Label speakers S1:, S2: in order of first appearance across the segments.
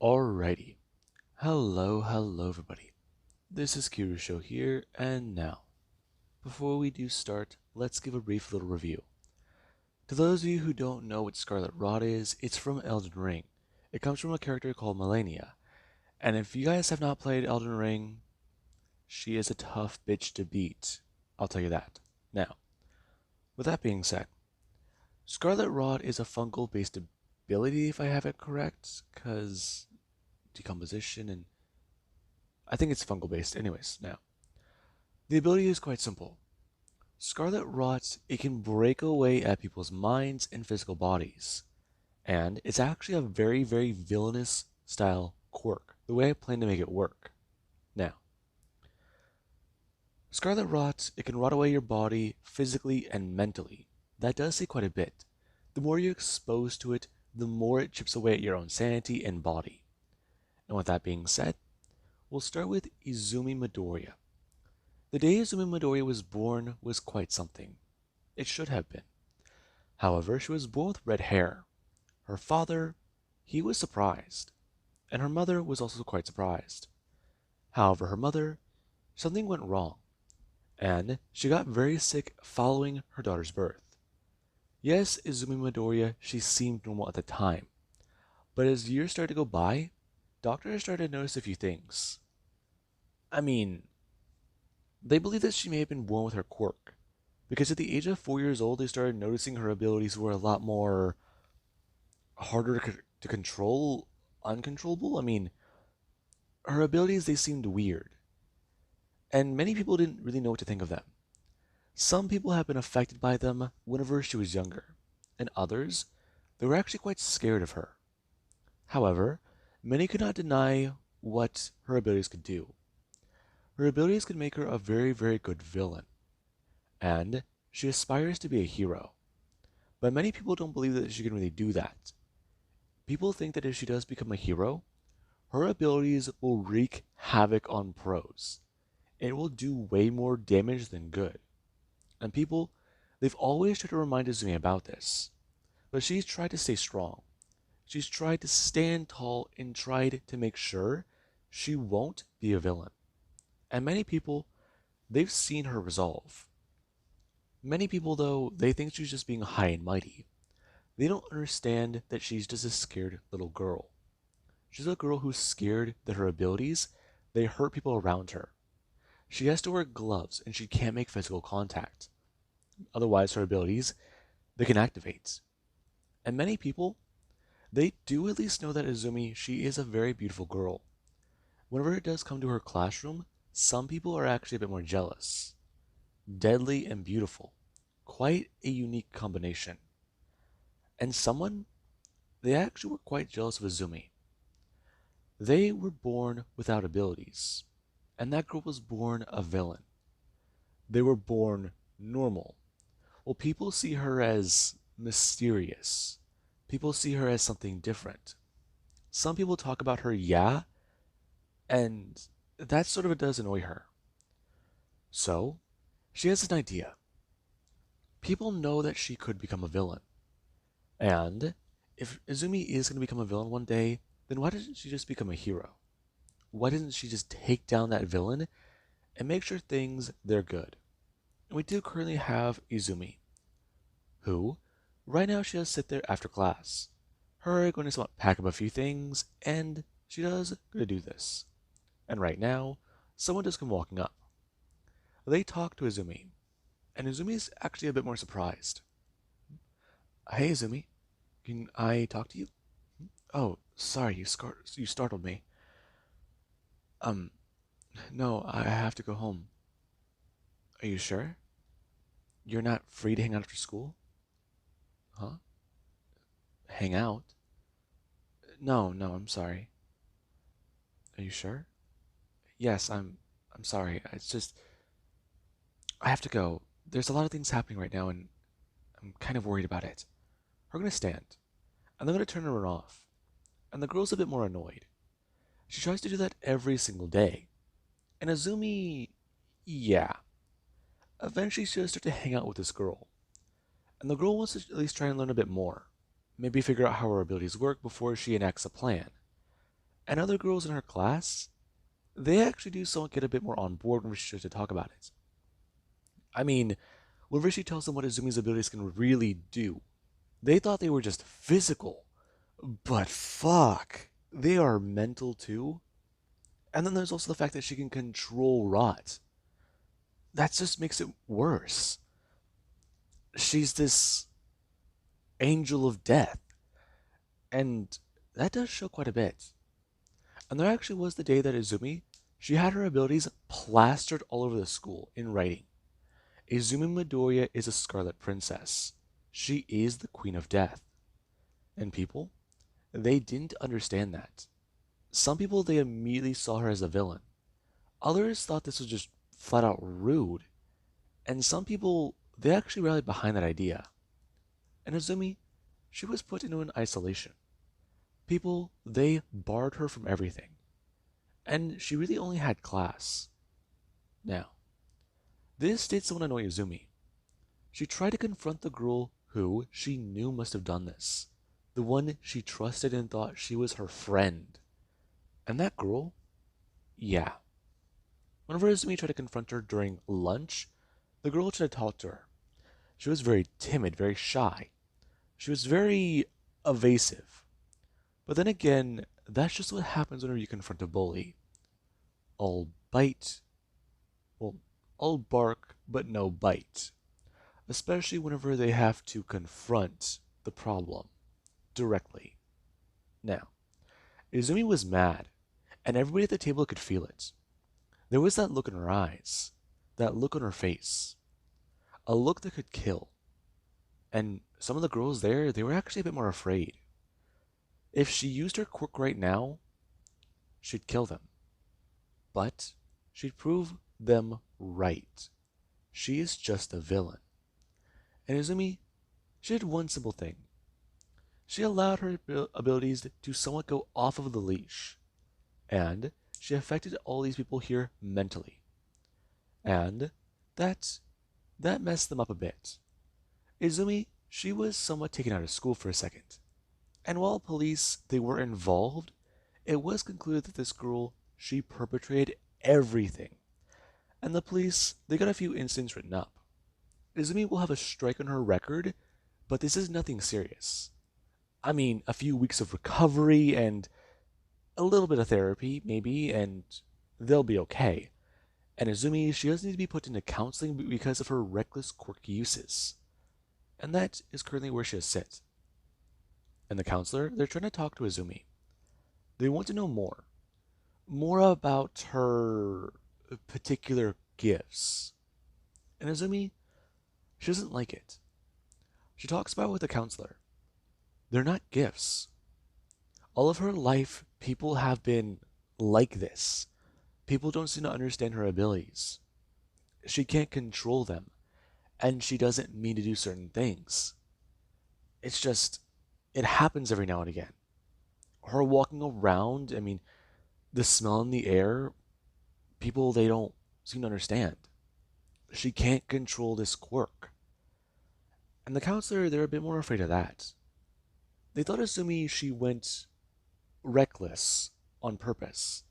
S1: Alrighty. Hello everybody. This is Kirusho here, and now, before we do start, let's give a brief little review. To those of you who don't know what Scarlet Rot is, it's from Elden Ring. It comes from a character called Melania, and if you guys have not played Elden Ring, she is a tough bitch to beat. I'll tell you that. Now, with that being said, Scarlet Rot is a fungal-based ability, if I have it correct, because decomposition and I think it's fungal based. Anyways, now, the ability is quite simple. Scarlet Rot, it can break away at people's minds and physical bodies. And it's actually a very villainous style quirk, the way I plan to make it work. Now, Scarlet Rot, it can rot away your body physically and mentally. That does say quite a bit. The more you're exposed to it, the more it chips away at your own sanity and body. And with that being said, we'll start with Izumi Midoriya. The day Izumi Midoriya was born was quite something. It should have been. However, she was born with red hair. Her father, he was surprised, and her mother was also quite surprised. However, her mother, something went wrong, and she got very sick following her daughter's birth. Yes, Izumi Midoriya, she seemed normal at the time, but as years started to go by, doctors started to notice a few things. I mean, they believe that she may have been born with her quirk, because at the age of 4 years old, they started noticing her abilities were a lot more harder to control, uncontrollable. I mean, her abilities, they seemed weird, and many people didn't really know what to think of them. Some people have been affected by them whenever she was younger, and others, they were actually quite scared of her. However, many could not deny what her abilities could do. Her abilities could make her a very good villain, and she aspires to be a hero. But many people don't believe that she can really do that. People think that if she does become a hero, her abilities will wreak havoc on pros. It will do way more damage than good. And people, they've always tried to remind Izumi about this. But she's tried to stay strong. She's tried to stand tall and tried to make sure she won't be a villain. And many people, they've seen her resolve. Many people, though, they think she's just being high and mighty. They don't understand that she's just a scared little girl. She's a girl who's scared that her abilities, they hurt people around her. She has to wear gloves and she can't make physical contact. Otherwise, her abilities, they can activate. And many people, they do at least know that Izumi, she is a very beautiful girl. Whenever it does come to her classroom, some people are actually a bit more jealous. Deadly and beautiful. Quite a unique combination. And someone, they actually were quite jealous of Izumi. They were born without abilities, and that girl was born a villain. They were born normal. Well, people see her as mysterious. People see her as something different. Some people talk about her, yeah, and that sort of does annoy her. So, she has an idea. People know that she could become a villain. And if Izumi is going to become a villain one day, then why doesn't she just become a hero? Why doesn't she just take down that villain and make sure things they're good? And we do currently have Izumi, who right now she does sit there after class. Her going to somewhat pack up a few things, and she does go to do this. And right now, someone does come walking up. They talk to Izumi, and Izumi is actually a bit more surprised. Hey Izumi, can I talk to you? Oh, sorry, you startled me. Um, no, I have to go home. Are you sure? You're not free to hang out after school? Huh? Hang out? No, I'm sorry. Are you sure? Yes, I'm sorry. It's just I have to go. There's a lot of things happening right now and I'm kind of worried about it. We're gonna stand. And I'm gonna turn her off. And the girl's a bit more annoyed. She tries to do that every single day. And Azumi, yeah. Eventually she'll start to hang out with this girl. And the girl wants to at least try and learn a bit more. Maybe figure out how her abilities work before she enacts a plan. And other girls in her class, they actually do somewhat get a bit more on board when she starts to talk about it. I mean, whenever she tells them what Izumi's abilities can really do, they thought they were just physical. But fuck, they are mental too. And then there's also the fact that she can control rot. That just makes it worse. She's this angel of death. And that does show quite a bit. And there actually was the day that Izumi, she had her abilities plastered all over the school in writing. Izumi Midoriya is a Scarlet Princess. She is the Queen of Death. And people, they didn't understand that. Some people, they immediately saw her as a villain. Others thought this was just flat out rude. And some people, they actually rallied behind that idea. And Izumi, she was put into an isolation. People, they barred her from everything. And she really only had class. Now, this did someone annoy Izumi. She tried to confront the girl who she knew must have done this. The one she trusted and thought she was her friend. And that girl, yeah. Whenever Izumi tried to confront her during lunch, the girl tried to talk to her. She was very timid, very shy. She was very evasive. But then again, that's just what happens whenever you confront a bully. All bite, well, all bark, but no bite. Especially whenever they have to confront the problem directly. Now, Izumi was mad, and everybody at the table could feel it. There was that look in her eyes, that look on her face, a look that could kill. And some of the girls there, they were actually a bit more afraid. If she used her quirk right now, she'd kill them. But she'd prove them right. She is just a villain. And Izumi, she did one simple thing. She allowed her abilities to somewhat go off of the leash. And she affected all these people here mentally. And that messed them up a bit. Izumi, she was somewhat taken out of school for a second. And while police, they were involved, it was concluded that this girl, she perpetrated everything. And the police, they got a few incidents written up. Izumi will have a strike on her record, but this is nothing serious. I mean, a few weeks of recovery and a little bit of therapy, maybe, and they'll be okay. And Izumi, she doesn't need to be put into counseling because of her reckless, quirky uses. And that is currently where she is sit. And the counselor, they're trying to talk to Izumi. They want to know more. More about her particular gifts. And Izumi, she doesn't like it. She talks about it with the counselor. They're not gifts. All of her life, people have been like this. People don't seem to understand her abilities. She can't control them, and she doesn't mean to do certain things. It's just, it happens every now and again. Her walking around, I mean, the smell in the air, people, they don't seem to understand. She can't control this quirk. And the counselor, they're a bit more afraid of that. They thought Izumi, she went reckless on purpose,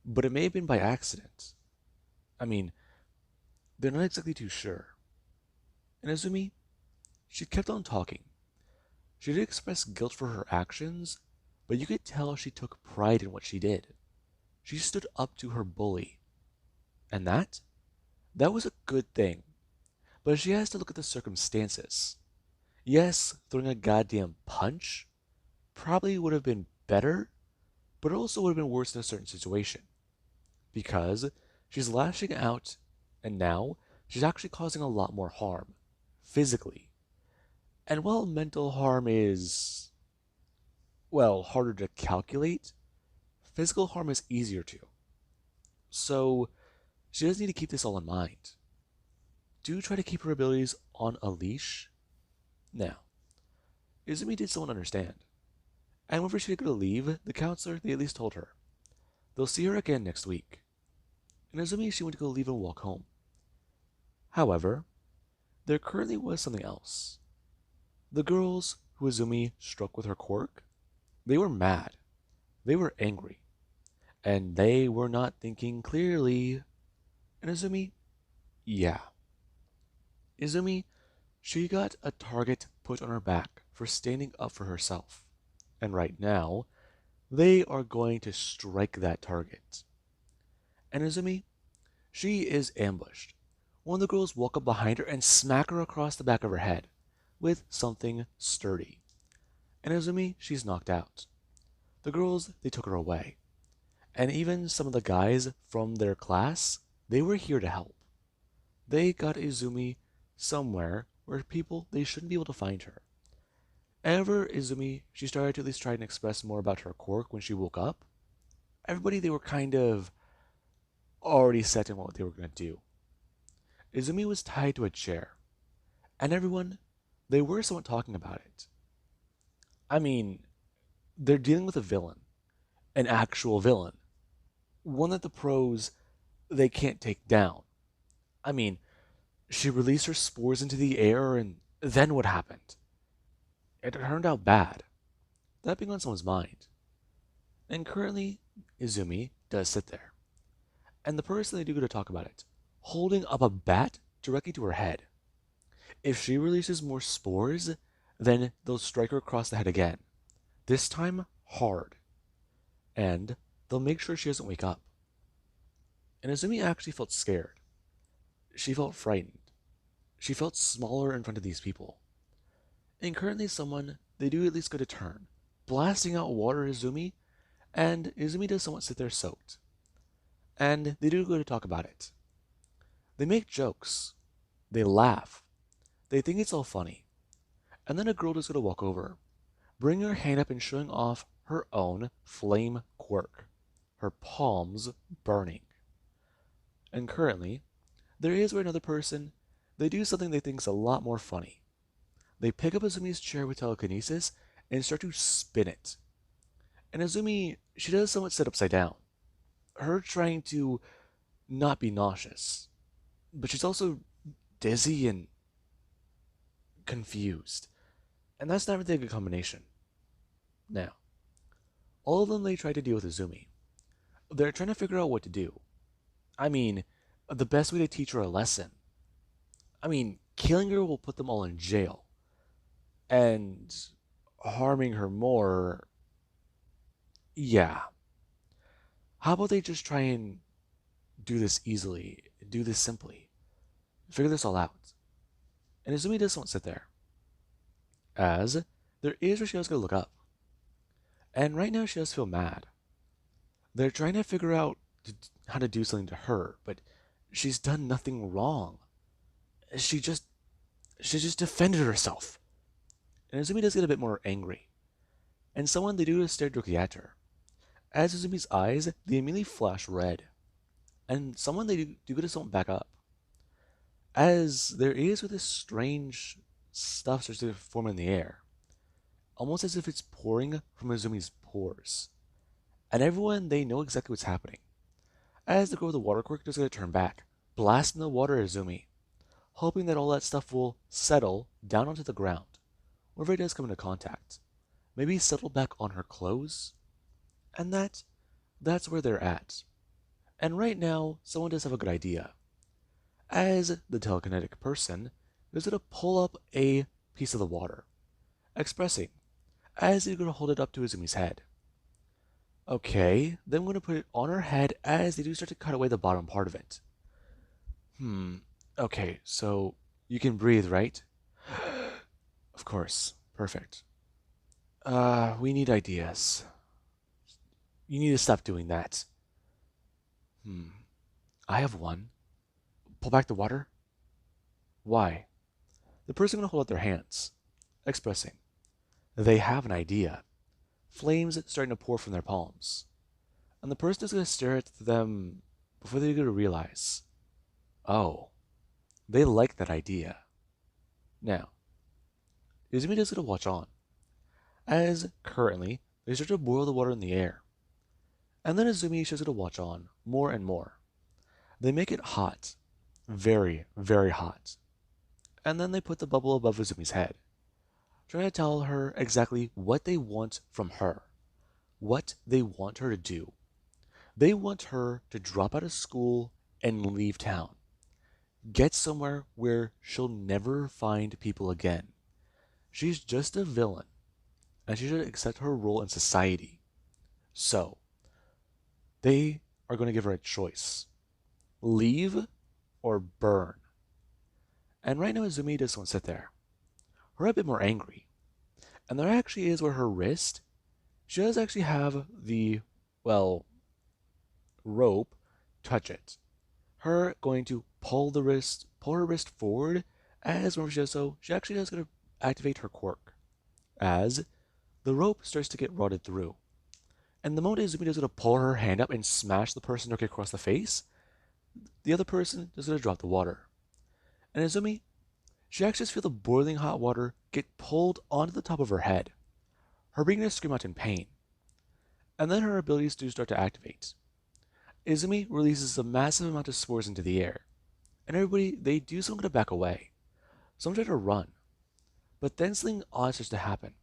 S1: but it may have been by accident. I mean, they're not exactly too sure. And Izumi, she kept on talking. She did express guilt for her actions, but you could tell she took pride in what she did. She stood up to her bully. And that was a good thing. But she has to look at the circumstances. Yes, throwing a goddamn punch probably would have been better, but it also would have been worse in a certain situation. Because she's lashing out, and now she's actually causing a lot more harm, physically. And while mental harm is, well, harder to calculate, physical harm is easier to. So, she does need to keep this all in mind. Do try to keep her abilities on a leash. Now, Izumi did someone understand. And whenever she could leave, the counselor, they at least told her. They'll see her again next week. And Izumi, she went to go leave and walk home. However, there currently was something else. The girls who Izumi struck with her quirk, they were mad. They were angry. and they were not thinking clearly. And yeah. Izumi, she got a target put on her back for standing up for herself. And right now, they are going to strike that target. And she is ambushed. One of the girls walk up behind her and smack her across the back of her head with something sturdy. And she's knocked out. The girls, they took her away. And even some of the guys from their class, they were here to help. They got Izumi somewhere where people, they shouldn't be able to find her. Ever she started to at least try and express more about her quirk when she woke up. Everybody, they were kind of already set in what they were going to do. Izumi was tied to a chair, and everyone, they were somewhat talking about it. I mean, they're dealing with a villain, an actual villain, one that the pros, they can't take down. I mean, she released her spores into the air, and then what happened? It turned out bad. That being on someone's mind. And currently, Izumi does sit there. And the person they do go to talk about it, holding up a bat directly to her head. If she releases more spores, then they'll strike her across the head again. This time, hard. And they'll make sure she doesn't wake up. And Izumi actually felt scared. She felt frightened. She felt smaller in front of these people. And currently someone, they do at least go to turn, blasting out water at Izumi, and Izumi does somewhat sit there soaked. And they do go to talk about it. They make jokes. They laugh. They think it's all funny. And then a girl does go to walk over, bringing her hand up and showing off her own flame quirk, her palms burning. And currently, there is where another person, they do something they think is a lot more funny. They pick up Izumi's chair with telekinesis and start to spin it. And Izumi, she does somewhat sit upside down. Her trying to not be nauseous. But she's also dizzy and confused. And that's not really a good combination. Now, all of them, they try to deal with Izumi. They're trying to figure out what to do. I mean, the best way to teach her a lesson. I mean, killing her will put them all in jail. And harming her more, yeah. How about they just try and do this easily, do this simply, figure this all out. And Izumi doesn't want to sit there, as there is where she does go look up. And right now she does feel mad. They're trying to figure out how to do something to her, but she's done nothing wrong. She just defended herself. And Izumi does get a bit more angry. And someone, they do stare directly at her. As Izumi's eyes, they immediately flash red. And someone, they do get to someone back up. As there is with this strange stuff starts to form in the air. Almost as if it's pouring from Izumi's pores. And everyone, they know exactly what's happening. As the girl with the water quirk does get to turn back, blasting the water at Izumi, hoping that all that stuff will settle down onto the ground, wherever it does come into contact. Maybe settle back on her clothes? And that's where they're at. And right now, someone does have a good idea. As the telekinetic person is going to pull up a piece of the water, expressing, as they're going to hold it up to Izumi's head. Okay, then I'm going to put it on her head as they do start to cut away the bottom part of it. Okay, so you can breathe, right? Of course, perfect. We need ideas. You need to stop doing that. I have one. Pull back the water? Why? The person going to hold out their hands, expressing. They have an idea. Flames starting to pour from their palms. And the person is going to stare at them before they're going to realize, oh, they like that idea. Now, Izumi is going to watch on, as currently they start to boil the water in the air. And then Izumi is going to watch on more and more. They make it hot, very, very hot. And then they put the bubble above Izumi's head, trying to tell her exactly what they want from her, what they want her to do. They want her to drop out of school and leave town, get somewhere where she'll never find people again. She's just a villain, and she should accept her role in society. So, they are going to give her a choice: leave or burn. And right now, Izumi just won't sit there. Her a bit more angry. And there actually is where her wrist, she does actually have the, well, rope touch it. Her going to pull her wrist forward, as whenever she does so, she actually does going to activate her quirk, as the rope starts to get rotted through. And the moment Izumi does going to pull her hand up and smash the person directly across the face, the other person is going to drop the water. And Izumi, she actually just feels the boiling hot water get pulled onto the top of her head, her beginning to scream out in pain. And then her abilities do start to activate. Izumi releases a massive amount of spores into the air, and everybody, they do something to back away. Some try to run, but then something odd starts to happen.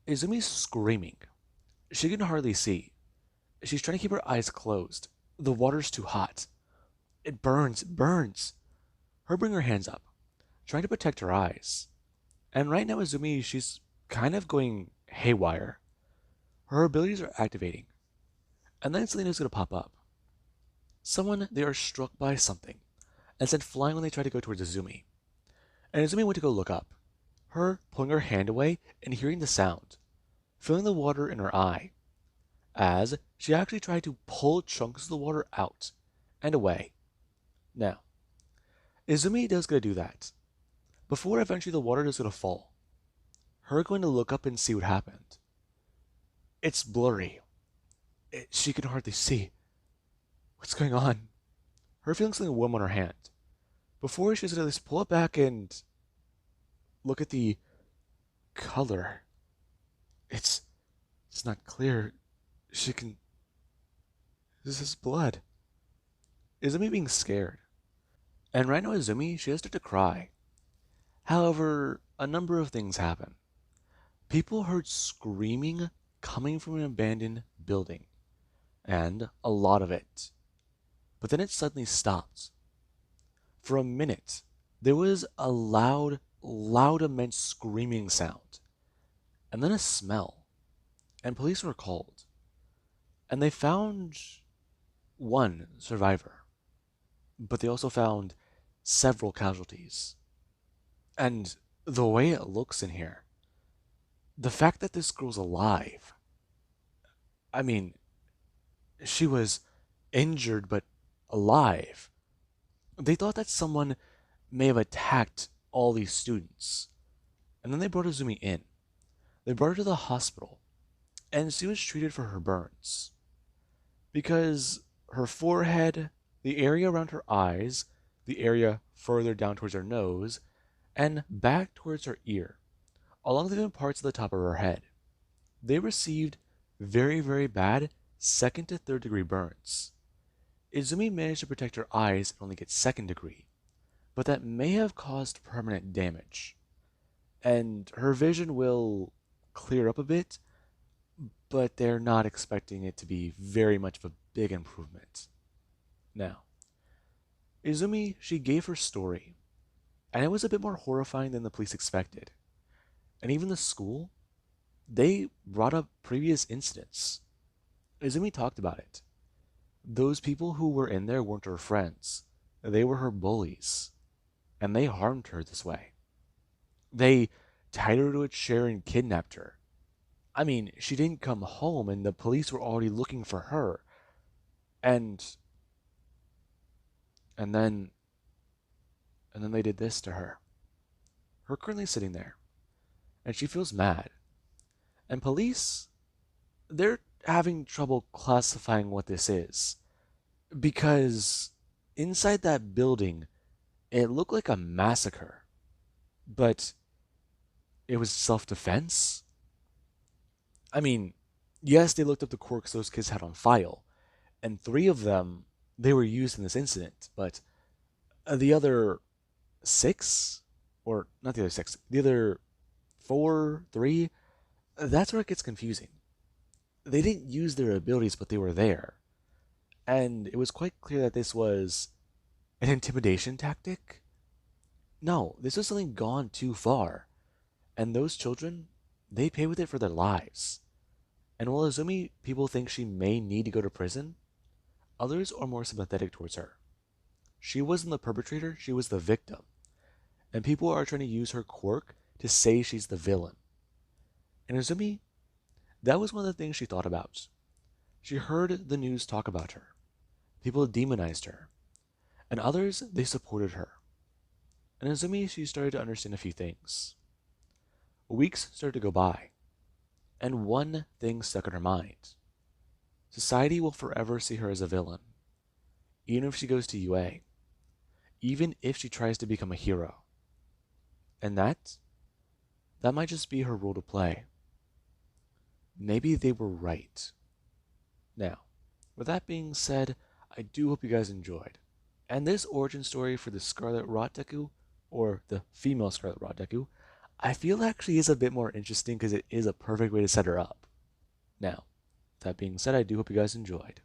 S1: Izumi's screaming. She can hardly see. She's trying to keep her eyes closed. The water's too hot. It burns, it burns. Her bring her hands up, trying to protect her eyes. And right now, Izumi, she's kind of going haywire. Her abilities are activating. And then Selena's going to pop up. Someone, they are struck by something, and sent flying when they try to go towards Izumi. And Izumi went to go look up, her pulling her hand away and hearing the sound, feeling the water in her eye, as she actually tried to pull chunks of the water out and away. Now, Izumi does going to do that, before eventually the water is going to fall. Her going to look up and see what happened. It's blurry. She can hardly see. What's going on? Her feeling something warm on her hand. Before she's going to pull it back and look at the color. It's not clear. She can. This is blood. Izumi being scared. And right now, Izumi, she has started to cry. However, a number of things happen. People heard screaming coming from an abandoned building, and a lot of it. But then it suddenly stopped. For a minute, there was a loud, immense screaming sound, and then a smell, and police were called, and they found one survivor, but they also found several casualties. And the way it looks in here, the fact that this girl's alive, I mean, she was injured but alive. They thought that someone may have attacked all these students. And then they brought Izumi in. They brought her to the hospital, and she was treated for her burns. Because her forehead, the area around her eyes, the area further down towards her nose, and back towards her ear, along with even parts of the top of her head, they received very, very bad second to third degree burns. Izumi managed to protect her eyes and only get second degree, but that may have caused permanent damage. And her vision will clear up a bit, but they're not expecting it to be very much of a big improvement. Now, Izumi, she gave her story, and it was a bit more horrifying than the police expected. And even the school, they brought up previous incidents. Izumi talked about it. Those people who were in there weren't her friends. They were her bullies. And they harmed her this way. They tied her to a chair and kidnapped her. I mean, she didn't come home and the police were already looking for her. And then they did this to her. Her currently sitting there. And she feels mad. And police, they're having trouble classifying what this is. Because inside that building, it looked like a massacre. But it was self-defense? I mean, yes, they looked up the quirks those kids had on file. And 3 of them, they were used in this incident. But the other 6? Or, not the other 6. The other 4, 3? That's where it gets confusing. They didn't use their abilities, but they were there. And it was quite clear that this was an intimidation tactic. No, this was something gone too far. And those children, they pay with it for their lives. And while Azumi people think she may need to go to prison, others are more sympathetic towards her. She wasn't the perpetrator, she was the victim. And people are trying to use her quirk to say she's the villain. And Azumi, that was one of the things she thought about. She heard the news talk about her. People demonized her. And others, they supported her. And Azumi, she started to understand a few things. Weeks started to go by. And one thing stuck in her mind. Society will forever see her as a villain. Even if she goes to UA. Even if she tries to become a hero. And that might just be her role to play. Maybe they were right. Now, with that being said, I do hope you guys enjoyed. And this origin story for the Scarlet Rot Deku, or the female Scarlet Rot Deku, I feel actually is a bit more interesting because it is a perfect way to set her up. Now, that being said, I do hope you guys enjoyed.